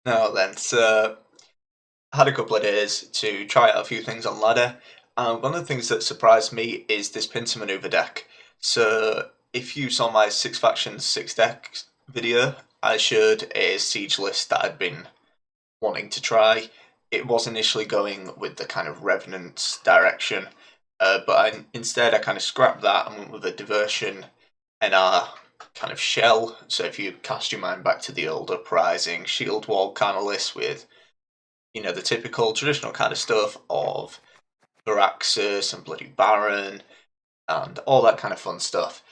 Now then, so I had a couple of days to try out a few things on ladder, and one of the things that surprised me is this pincer maneuver deck. So if you saw my six factions, six decks video, I showed a siege list that I'd been wanting to try. It was initially going with the kind of revenant direction, but instead I kind of scrapped that and went with a diversion NR kind of shell. So if you cast your mind back to the old uprising shield wall kind of list with the typical traditional kind of stuff of Varaxis and Bloody Baron and all that kind of fun stuff.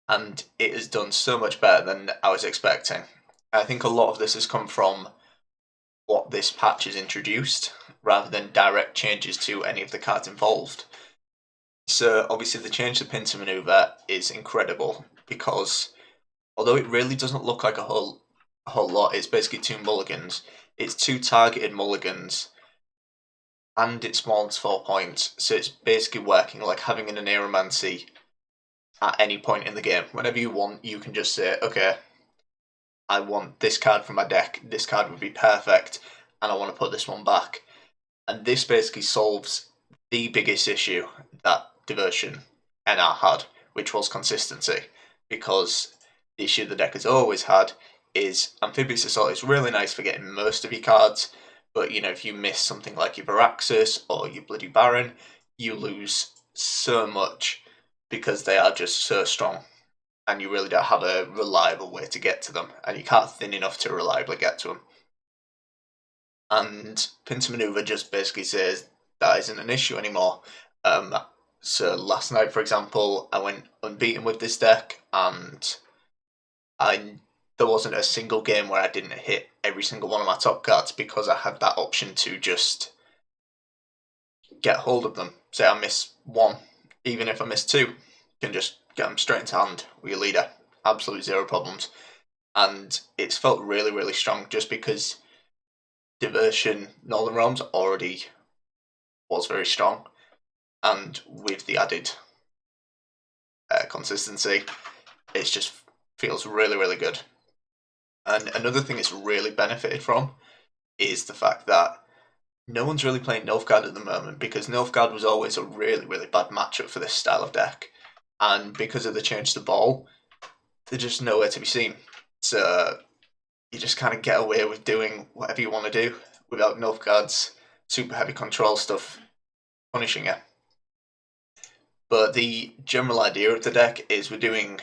And it has done so much better than I was expecting. I think a lot of this has come from what this patch has introduced rather than direct changes to any of the cards involved. So obviously the change to pincer maneuver is incredible because although it really doesn't look like a whole lot, it's basically two mulligans. It's two targeted mulligans, and it spawns 4 points, so it's basically working like having an Aeromancy at any point in the game. Whenever you want, you can just say, okay, I want this card from my deck, this card would be perfect, and I want to put this one back. And this basically solves the biggest issue that Diversion NR had, which was consistency, because the issue the deck has always had is Amphibious Assault is really nice for getting most of your cards, but if you miss something like your Varaxis or your Bloody Baron, you lose so much because they are just so strong, and you really don't have a reliable way to get to them, and you can't thin enough to reliably get to them. And Pincer Maneuver just basically says that isn't an issue anymore. So last night, for example, I went unbeaten with this deck, and there wasn't a single game where I didn't hit every single one of my top cards because I had that option to just get hold of them. Say I miss one, even if I miss two, you can just get them straight into hand with your leader. Absolute zero problems. And it's felt really, really strong just because Diversion Northern Realms already was very strong, and with the added consistency, it just feels really, really good. And another thing it's really benefited from is the fact that no one's really playing Nilfgaard at the moment because Nilfgaard was always a really, really bad matchup for this style of deck. And because of the change to ball, they're just nowhere to be seen. So you just kind of get away with doing whatever you want to do without Nilfgaard's super heavy control stuff punishing you. But the general idea of the deck is we're doing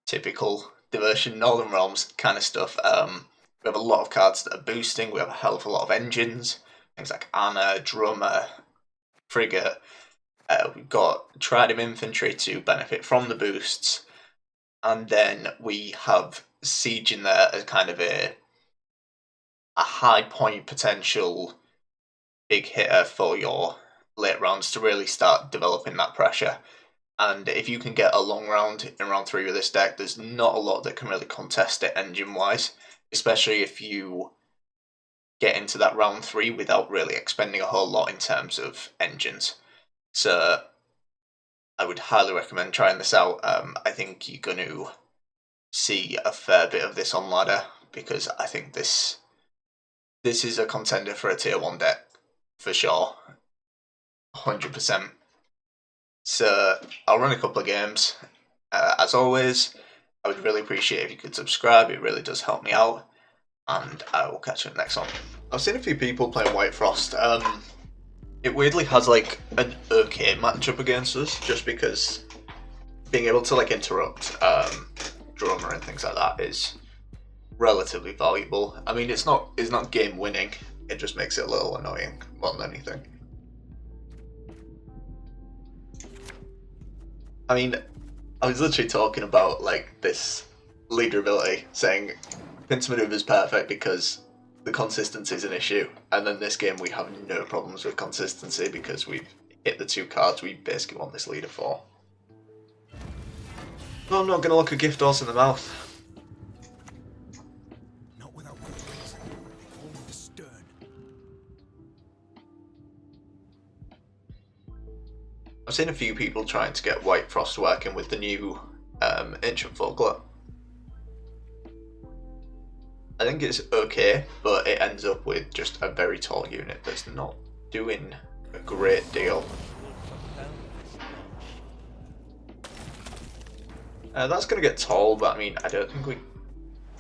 typical Diversion Northern Realms kind of stuff. We have a lot of cards that are boosting, we have a hell of a lot of engines, things like Anna, Drummer, Frigate. We've got Trident Infantry to benefit from the boosts, and then we have Siege in there as kind of a high point potential big hitter for your late rounds to really start developing that pressure. And if you can get a long round in round 3 with this deck, there's not a lot that can really contest it engine wise, especially if you get into that round 3 without really expending a whole lot in terms of engines. So I would highly recommend trying this out. I think you're going to see a fair bit of this on ladder because I think this is a contender for a tier 1 deck for sure, 100%. So I'll run a couple of games. As always, I would really appreciate if you could subscribe. It really does help me out, and I will catch you in the next one. I've seen a few people playing White Frost. It weirdly has like an okay matchup against us, just because being able to like interrupt Drummer and things like that is relatively valuable. I mean, it's not game winning. It just makes it a little annoying more than anything. I mean, I was literally talking about like this leader ability, saying Pincer Maneuver is perfect because the consistency is an issue, and then this game we have no problems with consistency because we've hit the 2 cards we basically want this leader for. No, I'm not going to look a gift horse in the mouth. Not without good reason. They call me the Stern. I've seen a few people trying to get White Frost working with the new Ancient Folklore. I think it's okay, but it ends up with just a very tall unit that's not doing a great deal. That's going to get tall, but I mean, I don't think we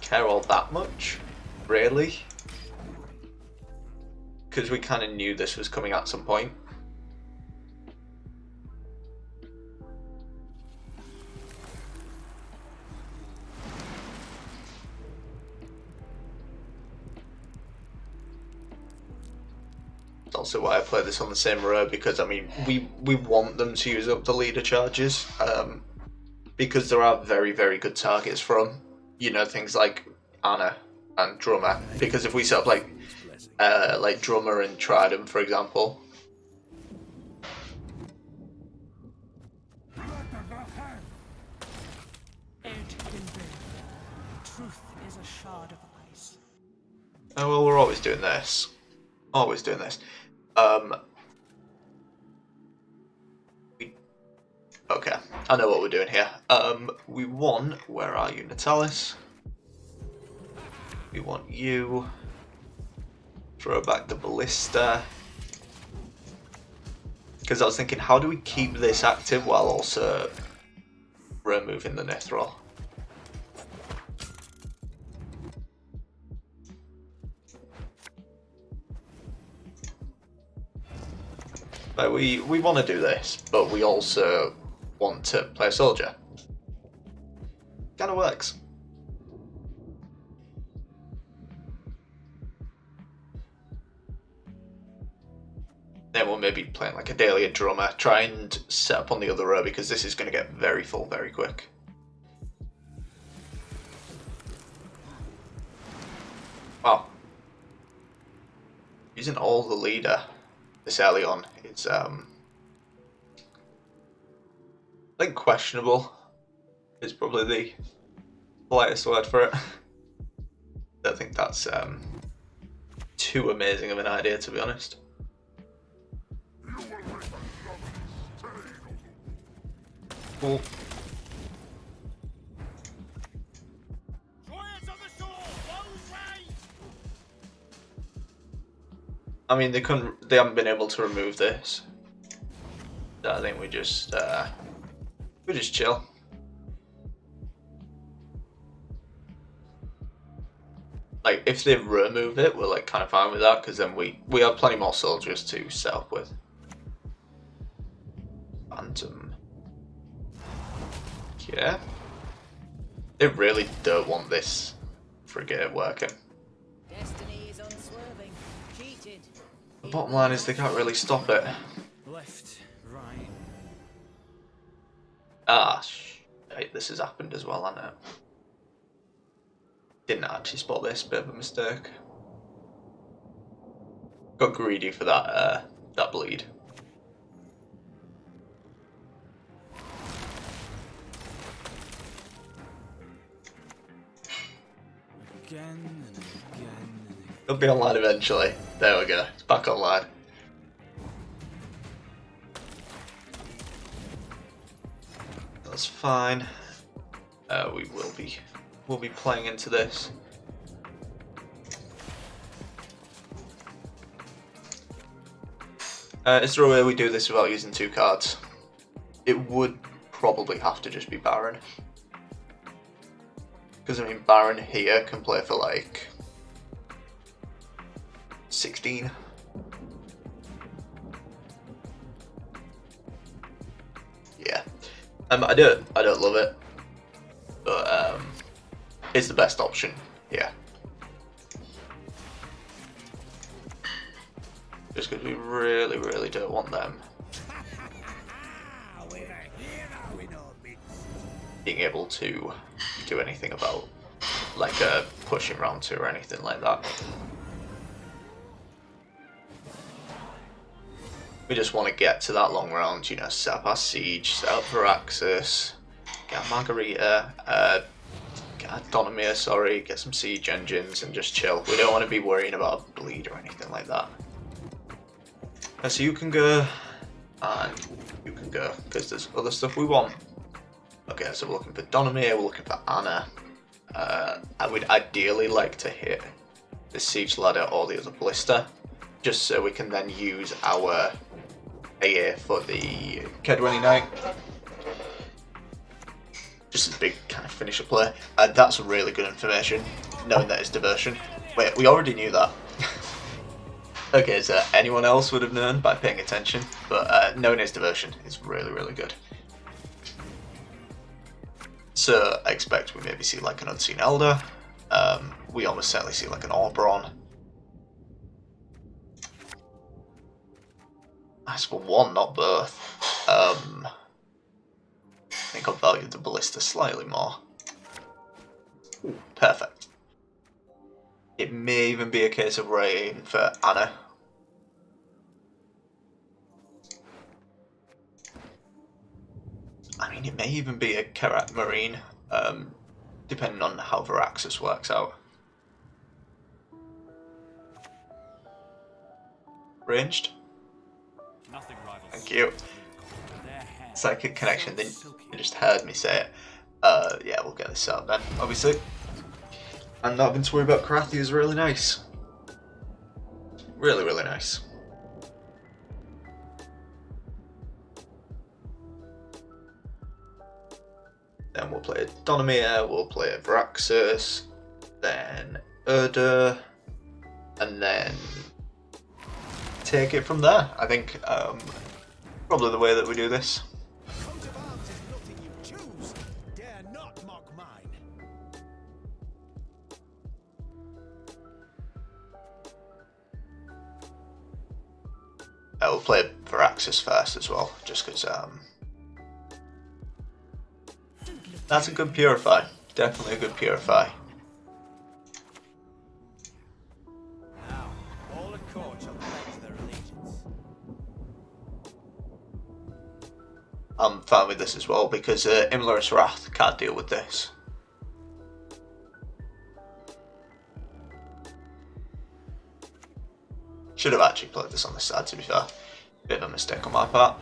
care all that much, really. Because we kind of knew this was coming at some point. That's also why I play this on the same row, because I mean, we want them to use up the leader charges. Because there are very, very good targets from, you know, things like Anna and Drummer. Because if we set up like Drummer and Trident, for example. Oh well, we're always doing this. Always doing this. Okay, I know what we're doing here. We want, where are you, Natalis? We want you. Throw back the ballista. Because I was thinking, how do we keep this active while also removing the Nithril? Like we want to do this, but we also want to play a soldier. Kind of works. Then we'll maybe play like a Dahlia Drummer, try and set up on the other row because this is going to get very full very quick. Wow. Using all the leader this early on is I think questionable is probably the politest word for it. I don't think that's too amazing of an idea, to be honest. Cool. I mean, they haven't been able to remove this. So I think we just chill. Like, if they remove it, we're like kind of fine with that, because then we have plenty more soldiers to set up with. Phantom. Yeah. They really don't want this frigate working. Destiny is unswerving. Cheated. The bottom line is they can't really stop it. Left, right. Ah, this has happened as well, I know. Didn't actually spot this, bit of a mistake. Got greedy for that bleed. Again and again and again. It'll be online eventually. There we go. It's back online. That's fine. We'll be playing into this. Is there a way we do this without using 2 cards? It would probably have to just be Baron. Because I mean, Baron here can play for like 16. Yeah. I don't love it, but it's the best option. Yeah. Just because we really, really don't want them being able to do anything about like a pushing round 2 or anything like that. We just want to get to that long round, you know, set up our siege, set up Varaxis, get Margarita, get Donomir, sorry, get some siege engines and just chill. We don't want to be worrying about a bleed or anything like that. So you can go, and you can go, because there's other stuff we want. Okay, so we're looking for Donomir, we're looking for Anna. I would ideally like to hit the siege ladder or the other ballista, just so we can then use our AA for the Kedwenny Knight. Just a big kind of finisher play. That's really good information, knowing that it's diversion. Wait, we already knew that. Okay, so anyone else would have known by paying attention, but knowing it's diversion is really, really good. So I expect we maybe see like an Unseen Elder. We almost certainly see like an Oberon. That's for one, not both. I think I'll value the ballista slightly more. Ooh, perfect. It may even be a case of rain for Anna. I mean, it may even be a Kerat Marine, depending on how Varaxis works out. Ranged? Thank you. Psychic connection, they just heard me say it. Yeah, we'll get this out then, obviously. And not having to worry about Karathi is really nice. Really, really nice. Then we'll play Donomir, we'll play Varaxis, then Urda, and then take it from there. I think probably the way that we do this. We'll play Varaxis first as well, just because that's a good Purify. Definitely a good Purify. Now, all the court shall pledge their allegiance. I'm fine with this as well because Imler's Wrath can't deal with this. Should have actually played this on this side, to be fair. Bit of a mistake on my part.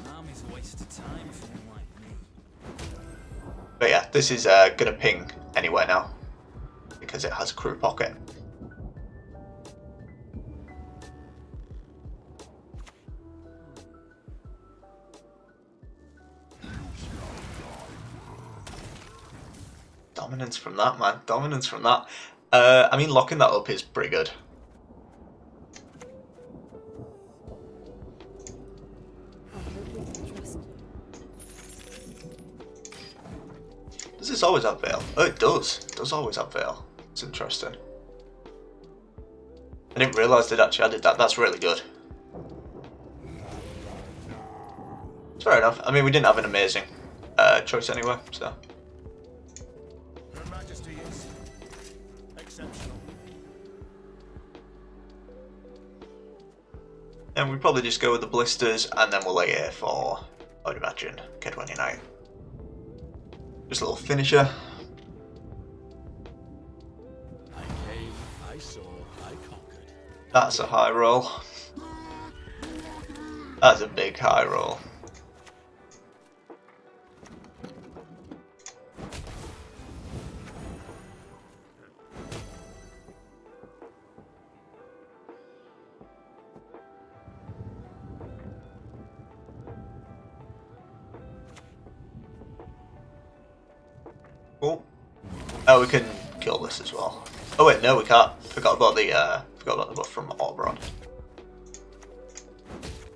Army's a waste of time for one like me. But yeah, this is gonna ping anywhere now because it has a crew pocket. Dominance from that, man. Dominance from that. I mean, locking that up is pretty good. Does this always have Veil? Oh, it does. It does always have Veil. It's interesting. I didn't realise it actually added that. That's really good. It's fair enough. I mean, we didn't have an amazing choice anyway, so. Your Majesty is exceptional. And we probably just go with the blisters and then we'll lay it for, I would imagine, Kedwenny Knight. Just a little finisher. I came, I saw, I conquered. That's a high roll. That's a big high roll. Cool. Oh, we can kill this as well. Oh wait, no, we can't. Forgot about the buff from Oberon.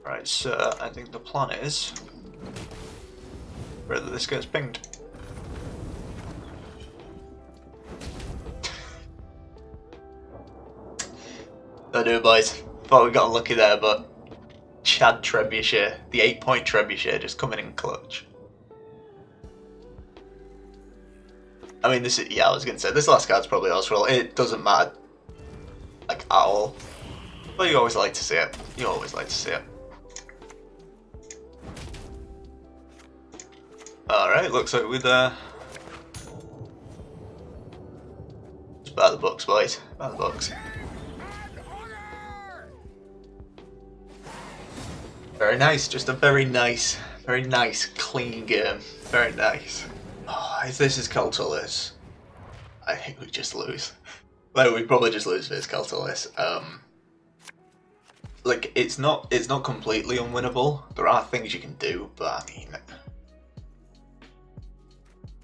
Right, so I think the plan is whether this gets pinged. I do, boys. Thought we got unlucky there, but Chad Trebuchet, the 8-point Trebuchet, just coming in clutch. I mean, this is, yeah, I was going to say, this last card's probably Oswald. It doesn't matter, like, at all. But you always like to see it. You always like to see it. Alright, looks like we'd, it's by the books, boys. By the books. Very nice, just a very nice Very nice, clean game. Very nice. Oh, if this is Caltulis, I think we just lose. Like, we probably just lose if it's Caltulis. Like, it's not completely unwinnable. There are things you can do, but I mean,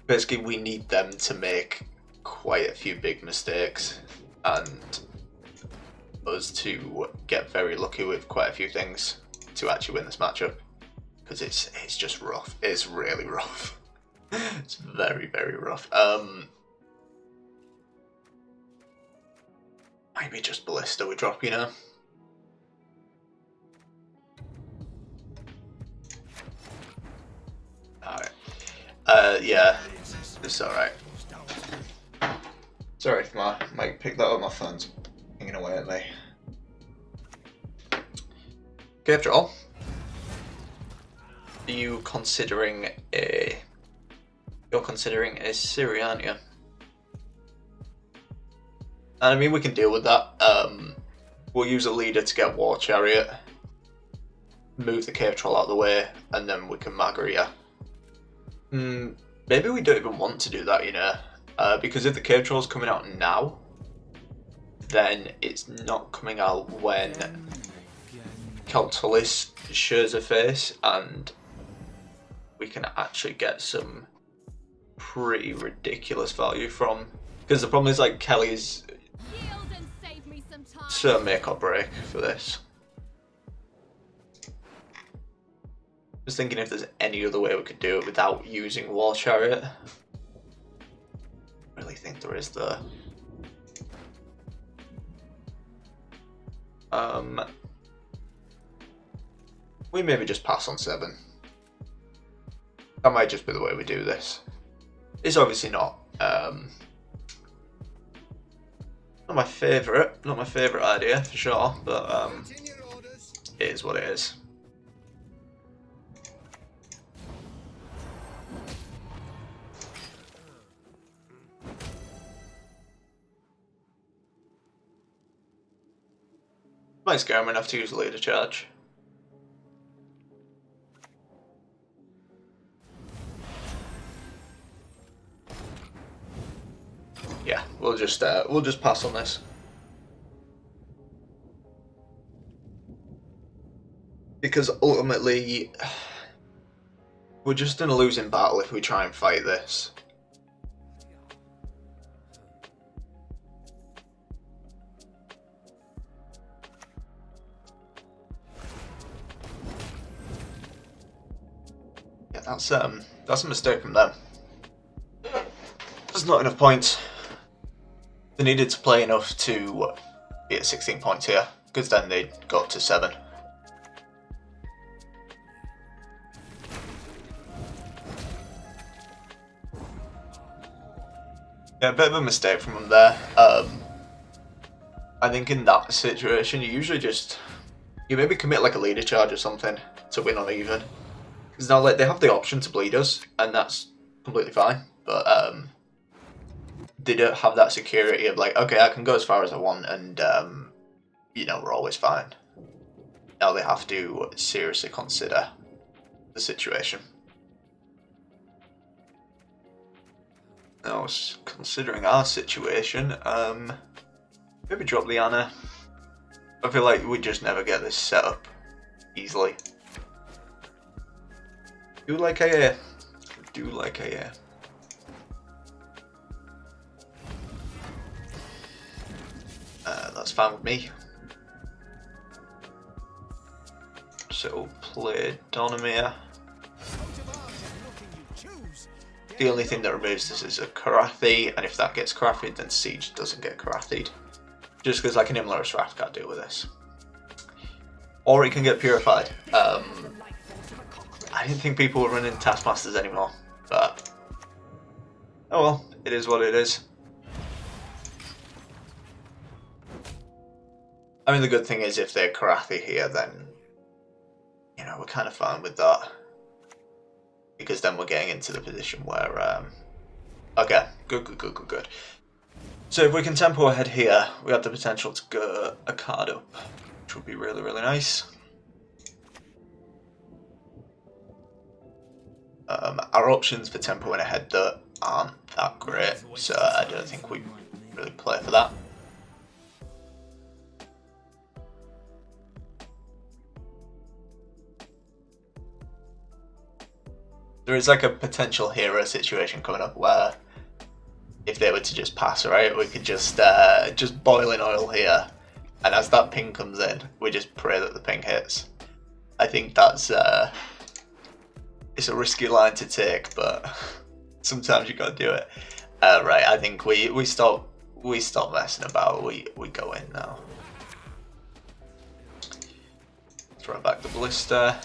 basically we need them to make quite a few big mistakes and us to get very lucky with quite a few things to actually win this matchup, because it's just rough. It's really rough. It's very, very rough. Maybe just Ballista we drop, you know. Alright. Yeah, it's alright. Sorry if my mic picked that up, my phone's hanging away at me. Okay, after all, are you considering a... You're considering a Siri, aren't you? And I mean, we can deal with that. We'll use a leader to get War Chariot, move the Cave Troll out of the way, and then we can Margarita. Maybe we don't even want to do that, you know, because if the Cave Troll's coming out now, then it's not coming out when Caltulis shows a face, and we can actually get some pretty ridiculous value from. Because the problem is, like, Kelly's so make or break for this. Just thinking if there's any other way we could do it without using War Chariot. I really think there is though. We maybe just pass on 7. That might just be the way we do this. It's obviously not my favourite idea for sure, but it is what it is. Might scare him enough to use a leader charge. Yeah, we'll just pass on this. Because ultimately, we're just in a losing battle if we try and fight this. Yeah, that's a mistake from them. There's not enough points. They needed to play enough to be at 16 points here, because then they'd go up to 7. Yeah, a bit of a mistake from them there. I think in that situation, you usually you maybe commit like a leader charge or something to win on even. Because now like, they have the option to bleed us, and that's completely fine. But they don't have that security of like, okay, I can go as far as I want, and you know, we're always fine. Now they have to seriously consider the situation. Now, considering our situation, maybe drop the Anna. I feel like we just never get this set up easily. Do like AA. Do like AA. That's fine with me. So play Donimir. The only thing that removes this is a Karathi, and if that gets Karathied, then Siege doesn't get Karathied. Just because like an Imler's Wrath can't deal with this. Or it can get Purified. I didn't think people were running Taskmasters anymore, but oh well, it is what it is. I mean, the good thing is if they're Karathi here, then, you know, we're kind of fine with that. Because then we're getting into the position where, okay, good. So if we can tempo ahead here, we have the potential to go a card up, which would be really, really nice. Our options for tempo in ahead though aren't that great, so I don't think we really play for that. There is like a potential hero situation coming up where if they were to just pass, right, we could just boil in oil here, and as that ping comes in, we just pray that the ping hits. I think that's it's a risky line to take, but sometimes you gotta do it. Right, I think we stop messing about. We go in now. Throw back the ballista.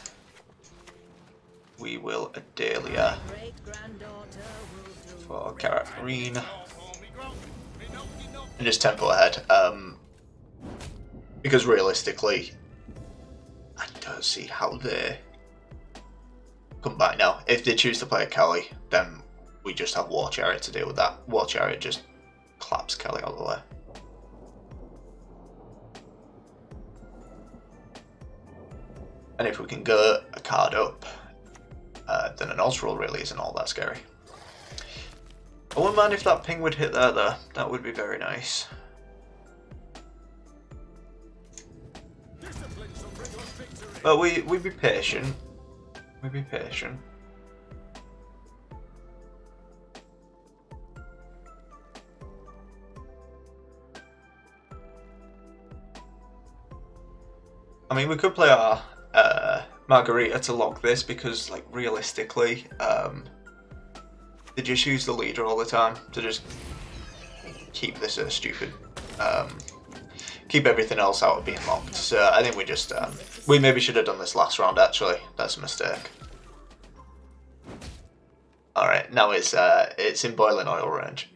We will Adalia for Carrot Green. And just tempo ahead. Because realistically, I don't see how they come back now. If they choose to play a Kelly, then we just have War Chariot to deal with that. War Chariot just claps Kelly out of the way. And if we can go a card up, then an Osril really isn't all that scary. I wouldn't mind if that ping would hit there though. That would be very nice. But we'd be patient. We'd be patient. I mean, we could play our Margarita to log this because, like, realistically, they just use the leader all the time to just keep this stupid, keep everything else out of being locked. So I think we just, we maybe should have done this last round actually. That's a mistake. All right, now it's in boiling oil range.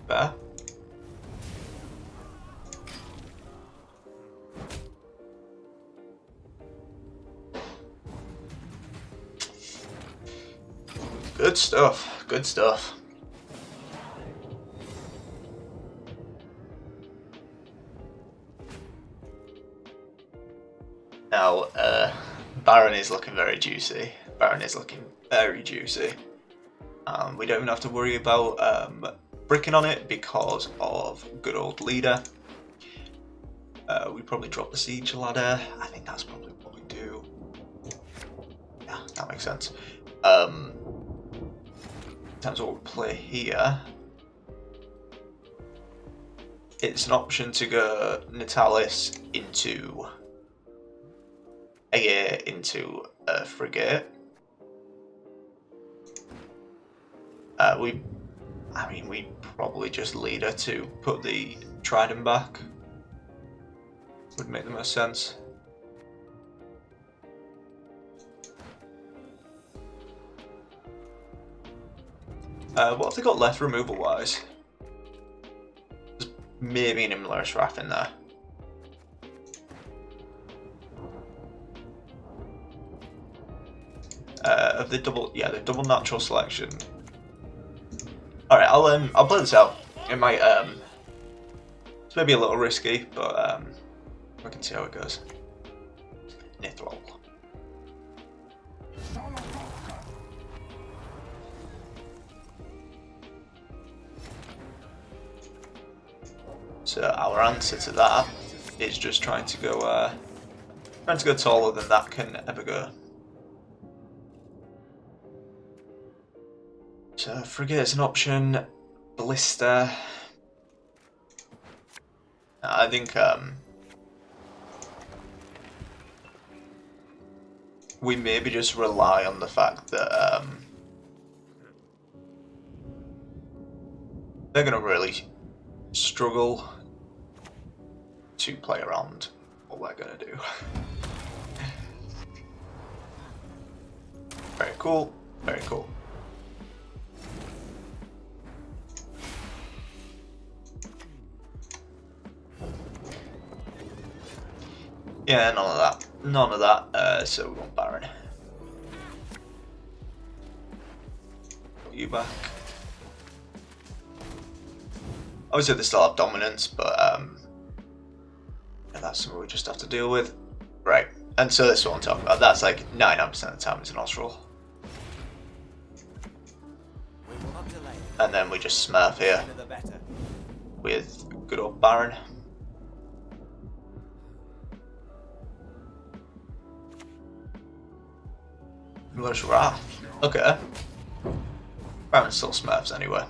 Fair. Good stuff, good stuff. Now, Baron is looking very juicy. Baron is looking very juicy. We don't even have to worry about bricking on it because of good old leader. We probably drop the siege ladder. I think that's probably what we do. Yeah, that makes sense. In terms of what we play here, it's an option to go Natalis into a frigate. We probably just lead her to put the trident back. Would make the most sense. What have they got left removal wise? There's maybe an Imler's Wrath in there. Of the double natural selection. Alright, I'll play this out. It might it's maybe a little risky, but we can see how it goes. Nithrol. So our answer to that is just trying to go taller than that can ever go. So frigate is an option. Ballista. I think we maybe just rely on the fact that they're going to really struggle to play around what we're going to do. Very cool, very cool. Yeah, none of that. None of that. So we want Baron. Put you back. Obviously they still have dominance, but yeah, that's something we just have to deal with. Right, and so this is what I'm talking about. That's like 99% of the time it's an Osral. We will not delay. And then we just smurf here The better. with good old Baron. Where's Wrath? Okay. Baron still smurfs anyway.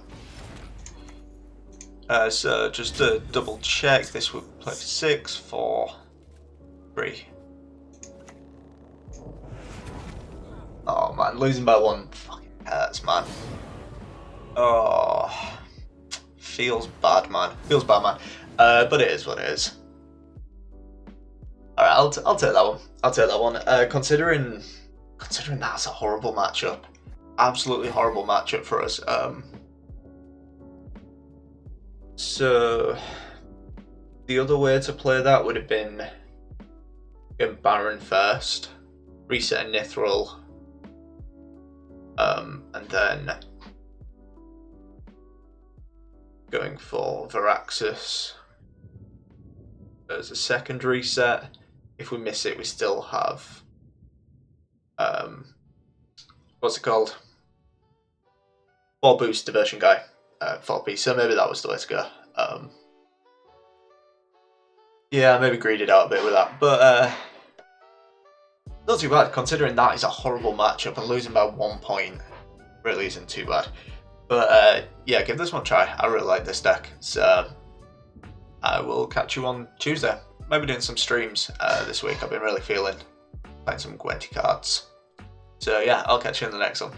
So just to double check, this would play 6, 4, 3. Oh man, losing by 1 fucking hurts, man. Oh, feels bad, man. Feels bad, man. But it is what it is. All right, I'll take that one. I'll take that one. Considering that's a horrible matchup, absolutely horrible matchup for us. So the other way to play that would have been going Baron first, resetting Nithril, and then going for Varaxis as a second reset. If we miss it, we still have what's it called? 4 boost diversion guy. 4p, so maybe that was the way to go. Yeah, maybe greeded out a bit with that, but not too bad, considering that is a horrible matchup and losing by 1 point really isn't too bad. But yeah, give this one a try. I really like this deck, so I will catch you on Tuesday. Maybe doing some streams this week. I've been really feeling playing some Gwenty cards. So yeah, I'll catch you in the next one.